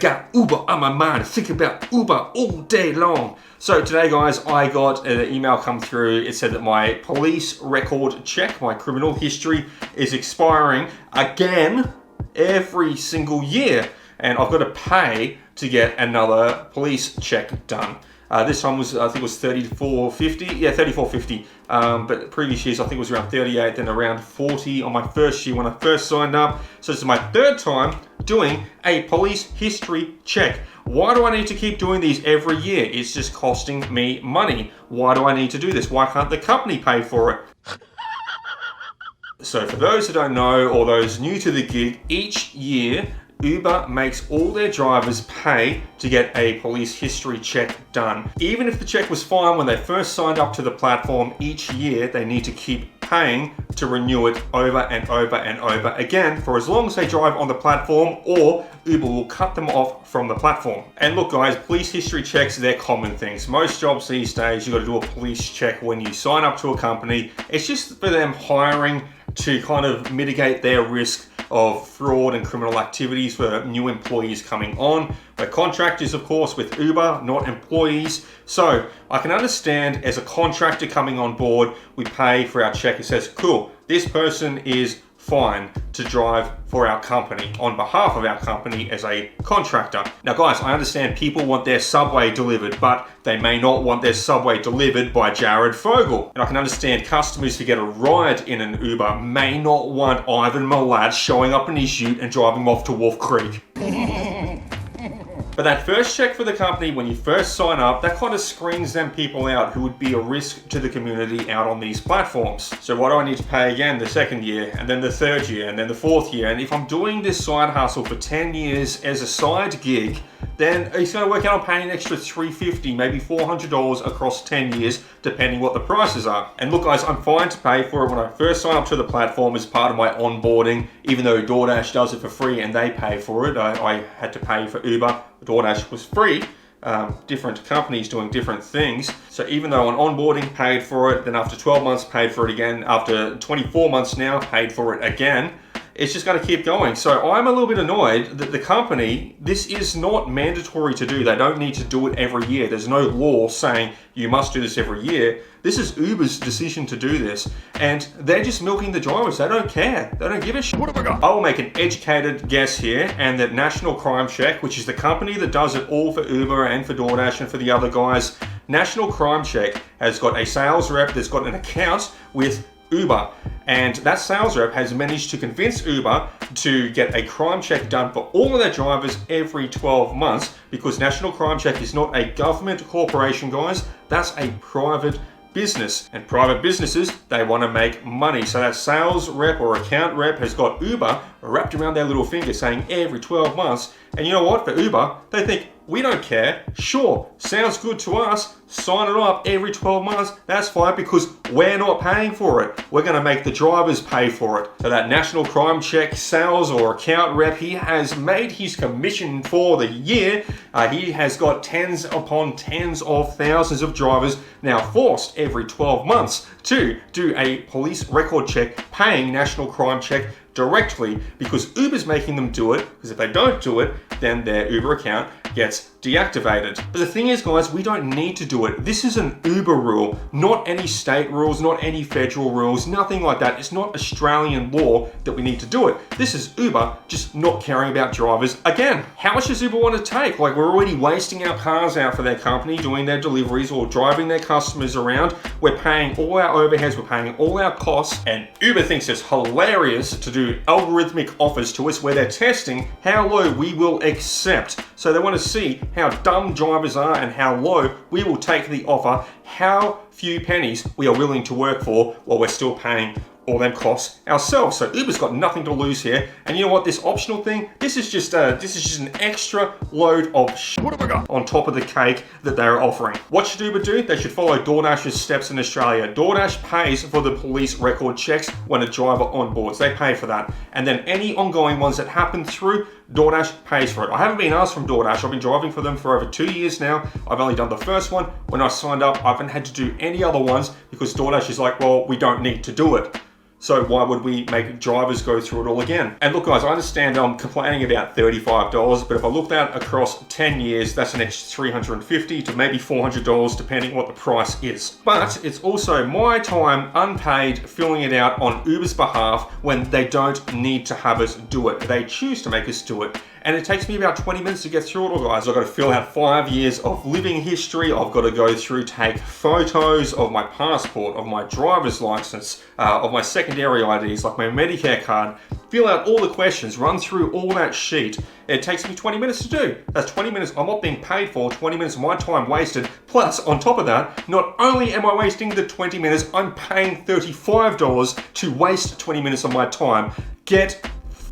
got Uber on my mind. Think about Uber all day long. So today, guys, I got an email come through. It said that my police record check, my criminal history, is expiring again every single year. And I've got to pay to get another police check done. This time was, I think it was $34.50. Yeah, $34.50. But previous years, I think it was around $38, then around $40 on my first year when I first signed up. So this is my third time doing a police history check. Why do I need to keep doing these every year? It's just costing me money. Why do I need to do this? Why can't the company pay for it? So for those who don't know, or those new to the gig, each year, Uber makes all their drivers pay to get a police history check done. Even if the check was fine when they first signed up to the platform, each year they need to keep paying to renew it over and over and over again for as long as they drive on the platform, or Uber will cut them off from the platform. And look, guys, police history checks, they're common things. Most jobs these days, you've got to do a police check when you sign up to a company. It's just for them hiring to kind of mitigate their risk of fraud and criminal activities for new employees coming on. We're contractors, of course, with Uber, not employees. So I can understand as a contractor coming on board, we pay for our check. It says, cool, this person is fine to drive for our company on behalf of our company as a contractor. Now, guys, I understand people want their Subway delivered, but they may not want their Subway delivered by Jared Fogle. And I can understand customers who get a ride in an Uber may not want Ivan Milat showing up in his ute and driving off to Wolf Creek. But that first check for the company, when you first sign up, that kind of screens them people out who would be a risk to the community out on these platforms. So why do I need to pay again the second year, and then the third year, and then the fourth year? And if I'm doing this side hustle for 10 years as a side gig, then it's going to work out on paying an extra $350, maybe $400 across 10 years, depending what the prices are. And look, guys, I'm fine to pay for it when I first sign up to the platform as part of my onboarding, even though Doordash does it for free and they pay for it. I had to pay for Uber. Doordash was free. Different companies doing different things. So even though on onboarding paid for it, then after 12 months paid for it again, after 24 months now paid for it again, it's just going to keep going. So I'm a little bit annoyed that the company, this is not mandatory to do. They don't need to do it every year. There's no law saying you must do this every year. This is Uber's decision to do this, and they're just milking the drivers. They don't care. They don't give a shit. What have I got? I will make an educated guess here, and that National Crime Check, which is the company that does it all for Uber and for Doordash and for the other guys, National Crime Check has got a sales rep that's got an account with Uber, and that sales rep has managed to convince Uber to get a crime check done for all of their drivers every 12 months, because National Crime Check is not a government corporation, guys. That's a private business, and private businesses, they want to make money. So that sales rep or account rep has got Uber wrapped around their little finger saying every 12 months. And you know what? For Uber, they think, we don't care. Sure, sounds good to us. Sign it up every 12 months. That's fine, because we're not paying for it. We're going to make the drivers pay for it. So that National Crime Check sales or account rep, he has made his commission for the year. He has got tens upon tens of thousands of drivers now forced every 12 months to do a police record check, paying National Crime Check directly, because Uber's making them do it, because if they don't do it, then their Uber account gets deactivated. But the thing is, guys, we don't need to do it. This is an Uber rule, not any state rules, not any federal rules, nothing like that. It's not Australian law that we need to do it. This is Uber just not caring about drivers again. How much does Uber want to take? Like, we're already wasting our cars out for their company, doing their deliveries or driving their customers around. We're paying all our overheads, we're paying all our costs, and Uber thinks it's hilarious to do algorithmic offers to us where they're testing how low we will accept. So they want to see how dumb drivers are and how low we will take the offer, how few pennies we are willing to work for while we're still paying all them costs ourselves. So Uber's got nothing to lose here. And you know what? This optional thing, this is just an extra load of shit on top of the cake that they're offering. What should Uber do? They should follow Doordash's steps in Australia. Doordash pays for the police record checks when a driver onboards. They pay for that. And then any ongoing ones that happen through, Doordash pays for it. I haven't been asked from Doordash. I've been driving for them for over 2 years now. I've only done the first one. When I signed up, I haven't had to do any other ones because Doordash is like, well, we don't need to do it. So why would we make drivers go through it all again? And look guys, I understand I'm complaining about $35, but if I look at across 10 years, that's an extra $350 to maybe $400 depending what the price is. But it's also my time unpaid filling it out on Uber's behalf when they don't need to have us do it. They choose to make us do it. And it takes me about 20 minutes to get through it all, guys. I've got to fill out 5 years of living history. I've got to go through, take photos of my passport, of my driver's license, of my secondary IDs, like my Medicare card, fill out all the questions, run through all that sheet. It takes me 20 minutes to do. That's 20 minutes I'm not being paid for, 20 minutes of my time wasted. Plus, on top of that, not only am I wasting the 20 minutes, I'm paying $35 to waste 20 minutes of my time.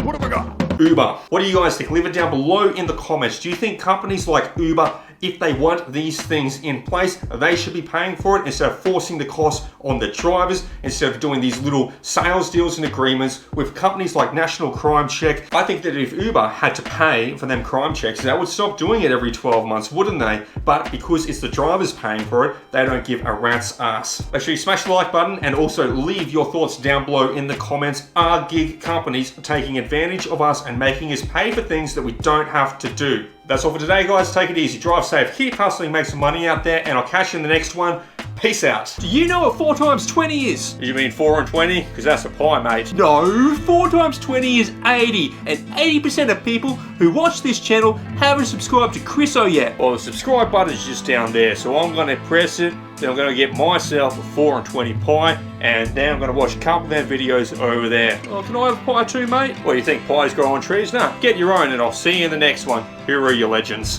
What have I got? Uber. What do you guys think? Leave it down below in the comments. Do you think companies like Uber, if they want these things in place, they should be paying for it instead of forcing the cost on the drivers, instead of doing these little sales deals and agreements with companies like National Crime Check? I think that if Uber had to pay for them crime checks, they would stop doing it every 12 months, wouldn't they? But because it's the drivers paying for it, they don't give a rat's ass. Make sure you smash the like button and also leave your thoughts down below in the comments. Are gig companies taking advantage of us and making us pay for things that we don't have to do? That's all for today, guys. Take it easy, drive safe, keep hustling, make some money out there, and I'll catch you in the next one. Peace out. Do you know what 4 times 20 is? You mean 4 and 20? Because that's a pie, mate. No, 4 times 20 is 80, and 80% of people who watch this channel haven't subscribed to Chriso yet. Well, the subscribe button is just down there, so I'm going to press it, then I'm going to get myself a 4 and 20 pie, and then I'm going to watch a couple of their videos over there. Oh, can I have a pie too, mate? What do you think, pies grow on trees? No, get your own, and I'll see you in the next one. Here are your legends.